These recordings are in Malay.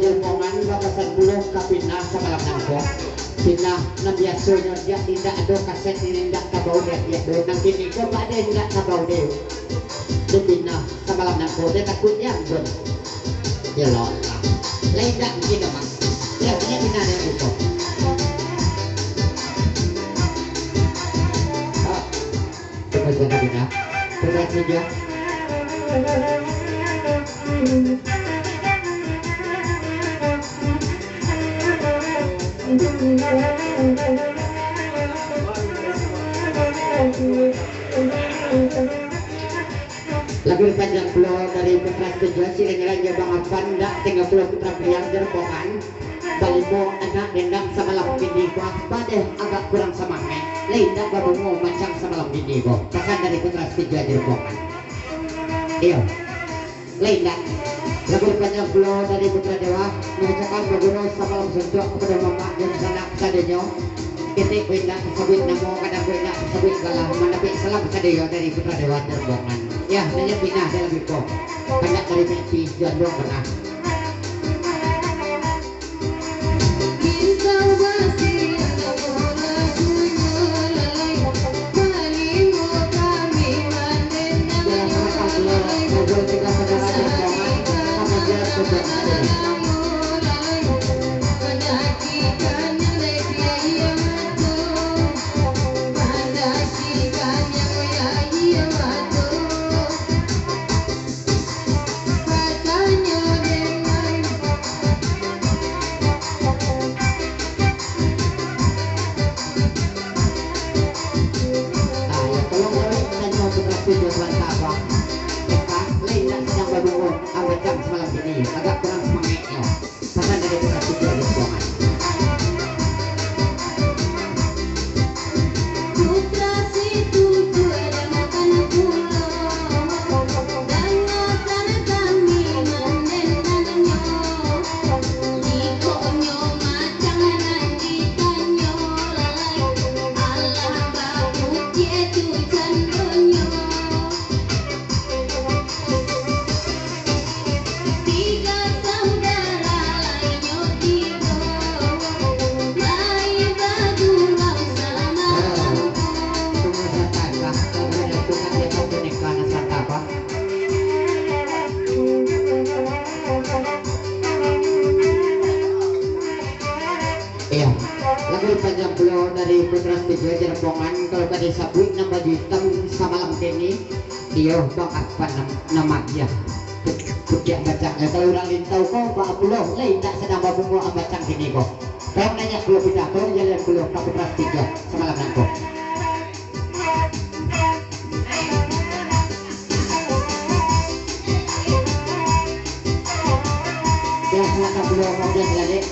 jermongan bakasan puluh kapinah sa malam nangko. Pinah na biyaso nyo dia tidak ada kaset tidak kabau dia do nang kini ko pa ada tidak kabau dia. Dia pinah sa malam nangko dia takut yang bon. Ya lo. Lain tak mungkin mas. Ya punya pinah dia itu. Coba jaga pinah. Coba saja. Lagu panjang pulau dari Putra Setuju Sireng-Reng Bang Afan dak tinggal pulau Putra Priang Jerpongan Balimo anak dendam sama lam bini ko badeh agak kurang semangat lain dak babungo macam sama lam bini ko kakan dari Putra Setuju Jerpongan iyo lain dak lagu panjang pulau dari Putra Dewa mengucapkan berguna sama lam sunjuk kepada mama dan sanak sadenya kita kuindak sabit namo kadang kuindak sabit galah manapi salam sadeyo dari Putra Dewa Jerpongan. Ya, nanya pindah dalam itu. Banyak dari Messi jadwal pernah. Agak kurang semangatnya karena dari Putra Setuju Jermongan. Putra Setuju ada makan pulau dan makan kami mandenannya ikonyo macam nandikanyo Allah bagus itu candonyo. Panjang pulau dari Putra Setuju Jermongan kalau tadi sabut nama hitam sama malam kini dia bang apa nama dia kucing bacang kalau orang lain tahu kau pak pulau lain tak sedang babungo bacang kini kok kalau nanya pulau kita kalau jalan pulau ke Putra Setuju semalam nangko ya silakan pulau kemudian silakan.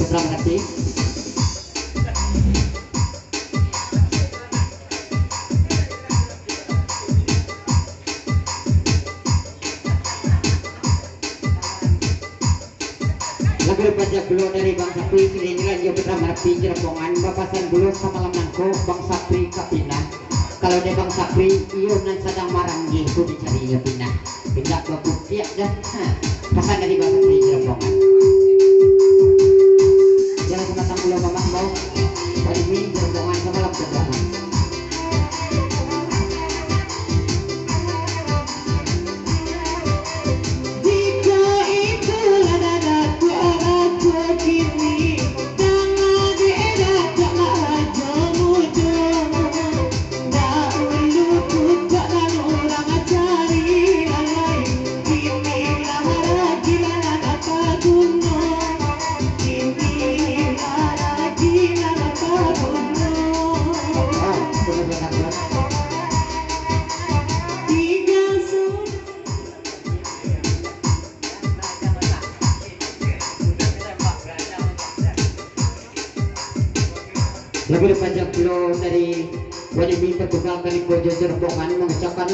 Terima kasih. Lagu pajak bulu dari Bang Sapri Sireng-Reng Putra Merapi Jermongan bapasan bulu sama malam nangko Bang Sapri kapinah. Kalau dia Bang Sapri iyo nan sedang maranggi itu dicari pindah pindah ke bukti dah. Pasan dari Bang Sapri Jermongan. Jangan sematang pulau mama mau hari ini Jermongan sama malam Jermongan. Jika itu ladadaku aku kini jangan diedak jangan jomu-jomu dah uluku jangan orang cari alai inilah ragilan apa gunung inilah ragilan Lagu panjang pulau dari Wadimi terbuka kali kojo jerbongan mengucapkan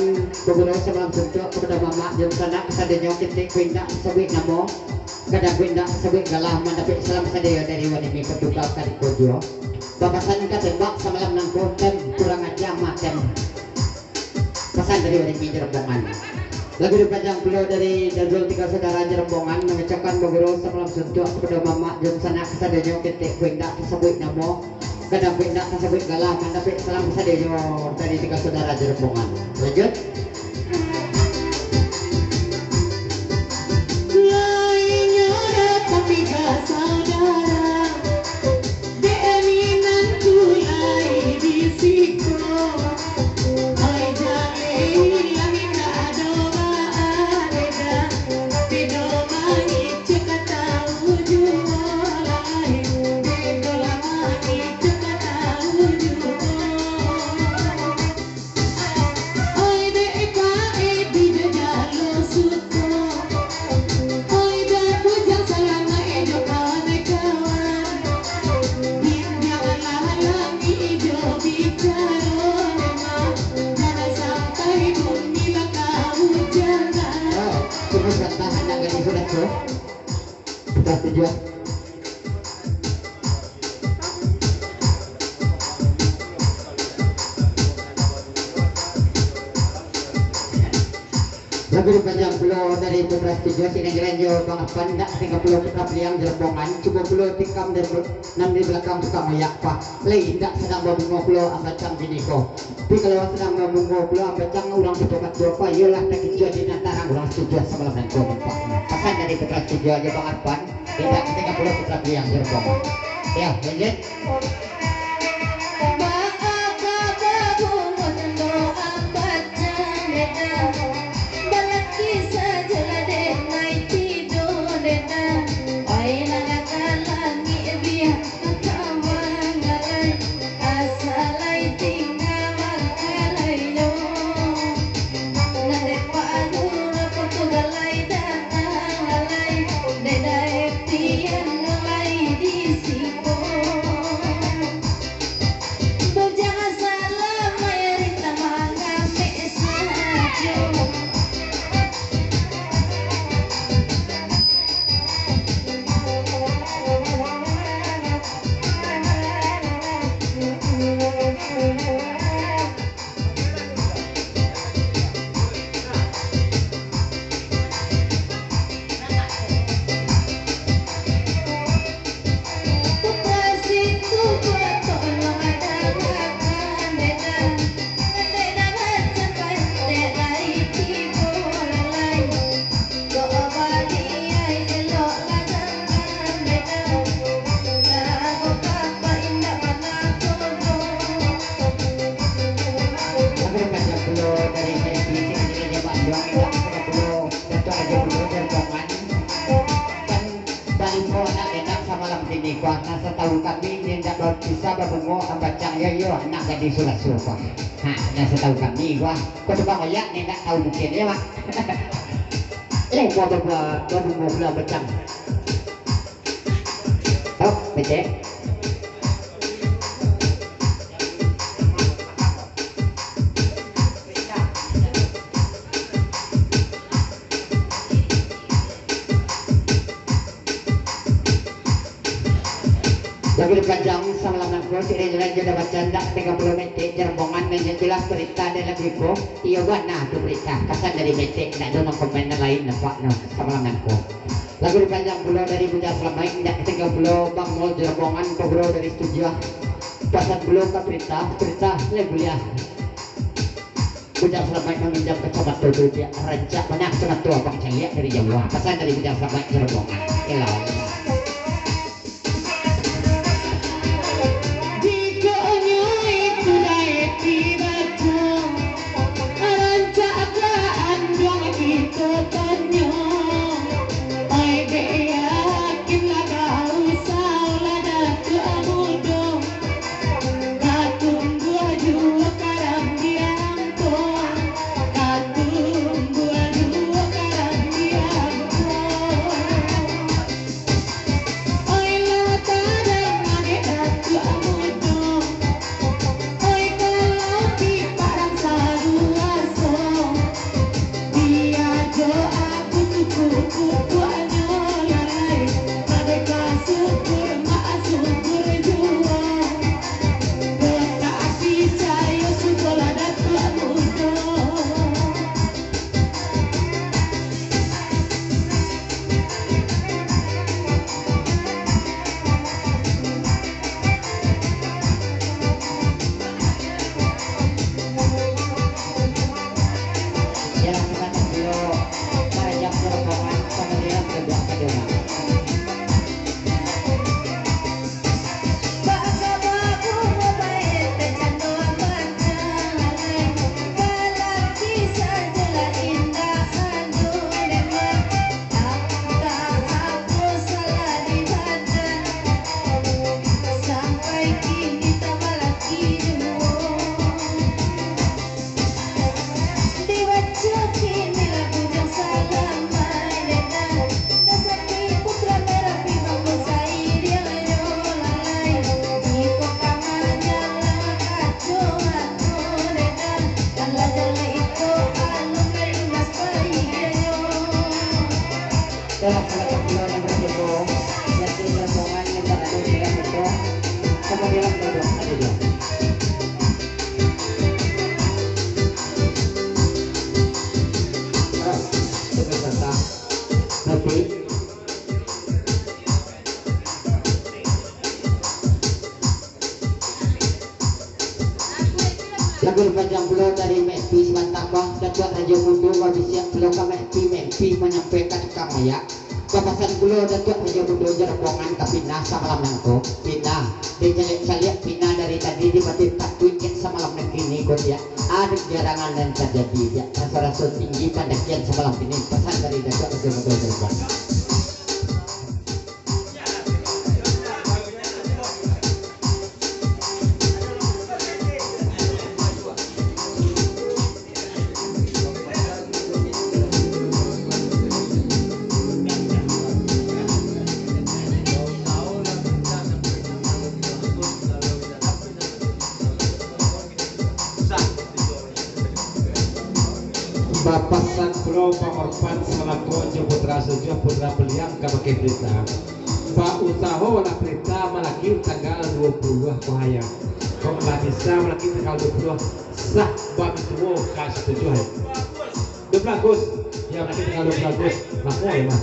beberapa sebelum bentuk kepada mama jam sana kesadanya kita kuindak sabik namo kadang kuindak sabik galah mendapat salam sadaya dari Wadimi terbuka kali kojo bapasan kata tembak semalam nang konten kurang aja makan pesan dari Wadimi jerbongan. Lagu panjang pulau dari Darul tiga saudara jerbongan mengucapkan beberapa sebelum bentuk kepada mama jam sana kesadanya kita kuindak sabik namo kadang pindah tersebut galah mendapat salam sadaya dari tiga saudara jerbongan. Lanjut. Lainnya tapi gak saudara Deeminan kulai bisiko Oi jale langit gak ada ada Bedo mangi cekak tahu jualai Bedo mangi cekak tahu jualai Oi deka bido jalo suto Oi da bujang sayang ejo kawan kawan Bimbang halangi ejo bicara Mana sampai bumi kau jangan Oh, terus tahan agak di sudah tuh. Kita tujuan. Lagu panjang pulau dari Putra Studio sini jelanjo bang pandak 30 putra piliang jerbongan cuba pulau tikam dan di belakang suka mayak pak lain tak sedang berbunga pulau ambacang biniko tapi kalau sedang berbunga pulau ambacang ulang dipokat dua pak ialah tak kecil di antara ulang studio semalam dan kau pak pesan dari Putra Studio aja bang Arpan tidak 30 putra piliang jerbongan ya lanjut. Karena setahu kami tidak bisa berbungo ambacang ya yo anak gadis surat surat. Nah, dan setahu kami wah kau coba ngeliat tidak tahu mungkin ya mak. Mau berbungo pula ambacang. Oh, becek. Lagu panjang semalam nangko sini jalan jodoh bercanda 30 menit jerbongan dan jelas berita dan lagu ko iya wana tu berita kesan dari menit nak dono komen lain nampak no semalam nangko lagu panjang pulau dari Bunda Selamai tidak 30 bang mall jerbongan kobro dari studio pasal belum ke berita lagu ya Bunda Selamai meminjam ke sobat tuh dia rancak mana sobat tua bang cahaya dari Jawa kesan dari Bunda Selamai jerbongan elah. duduk tadi dia. Terus serta tapi lagu panjang pulau dari Mepi Sebatang Bang Datuk Raja Mudo bagi siap pulau ke Mepi menyampaikan kamaya Bapasan pulau Datuk Raja Mudo Jerombongan ke Pinah samalam nangko Pinah dicalik-calik Pinah dari tadi dibatin tak wikin samalam negeri kok ya ada jarangan dan terjadi ya rasa-rasa tinggi pada kian semalam ini pesan dari Datuk Raja Mudo Jerombongan. Bapasan Pulau Pangorpan selaku Putra Sujo Putra Beliang Kabake Berita Pak Usaho wala Berita malaki tanggal 20 Bahaya kau bisa malaki tanggal 20 sah bab itu kas 7 12 Agustus ya malaki tanggal 12 Agustus makmo ya mah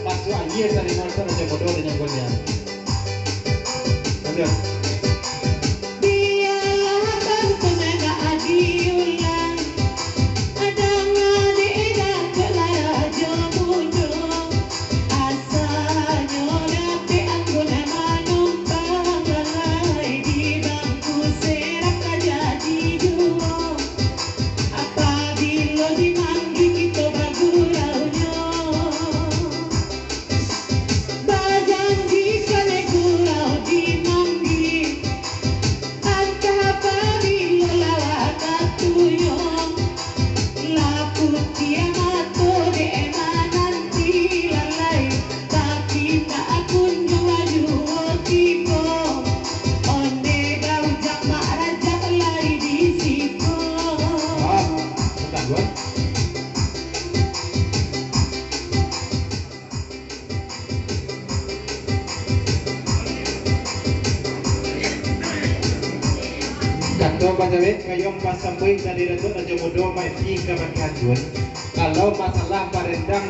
masuk air dari nonton aja bodoh dengan golnya. Lanjut. Pajawet ngayong pasamboy na dirato na jomodo may ka magkanjun kalau masalah parendang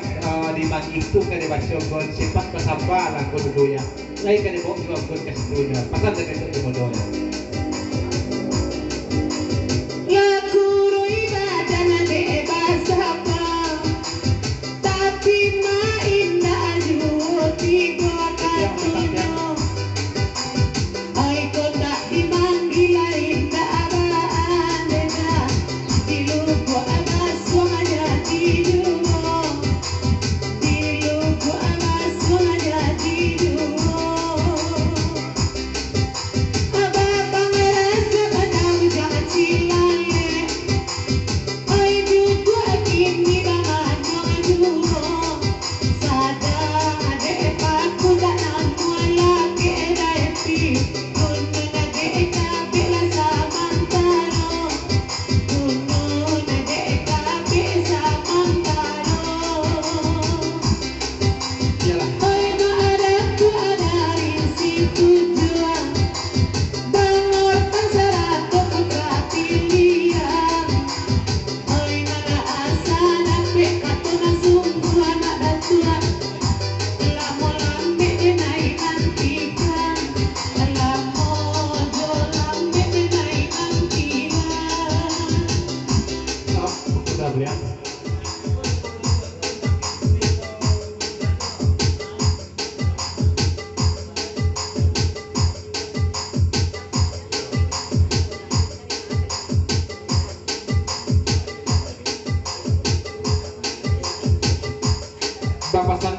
di magitu ka di basyogon sifat kasamba lang kududuya ngay ka di mo iwagod ka sa pasan na kayo jomodo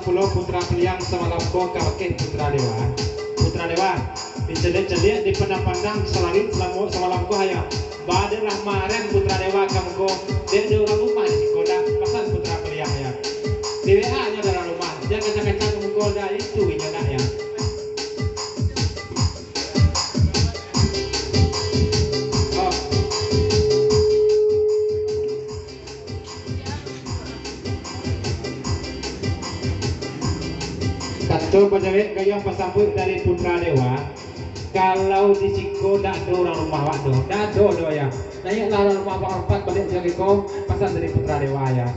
putra peliang semalam ko kawakin putra dewa dicelik-celik di pandang-pandang selangit semalam ko haya badan rahmaren putra dewa kamu ko dia ada orang rumah di Sikoda pasal putra peliang ya di WA nya dalam rumah dia kencang-kencang kamu ko dah itu nya nak ya. Satu penjawab kayong pasambut dari putra dewa. Kalau di Siko tak ada orang rumah waktu, tak ada ya. Naiklah orang rumah Pak Arfan balik jadi kau pasang dari putra dewa ya.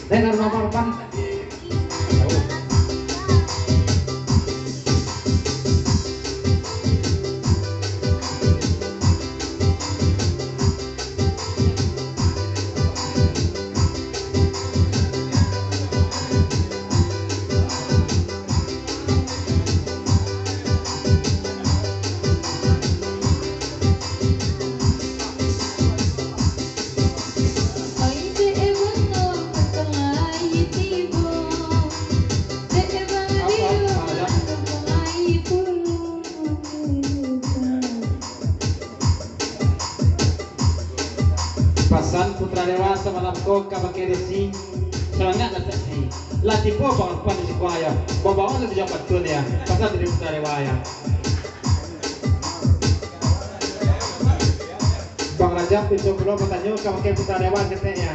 Naiklah rumah Pak Arfan. Pasan putra dewa semalam ko kabake desi semangat lah si latih po Pak Arfan di Siko haya bawa nanti jawab betul ya pasal dari putra dewa ya. Bang Rajab itu belum bertanya kabake putra dewa katanya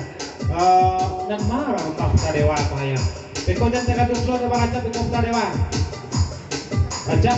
nak marah rumah putra dewa apa ya. Beko dan tengah dulu ada Bang Rajab itu putra dewa. Rajab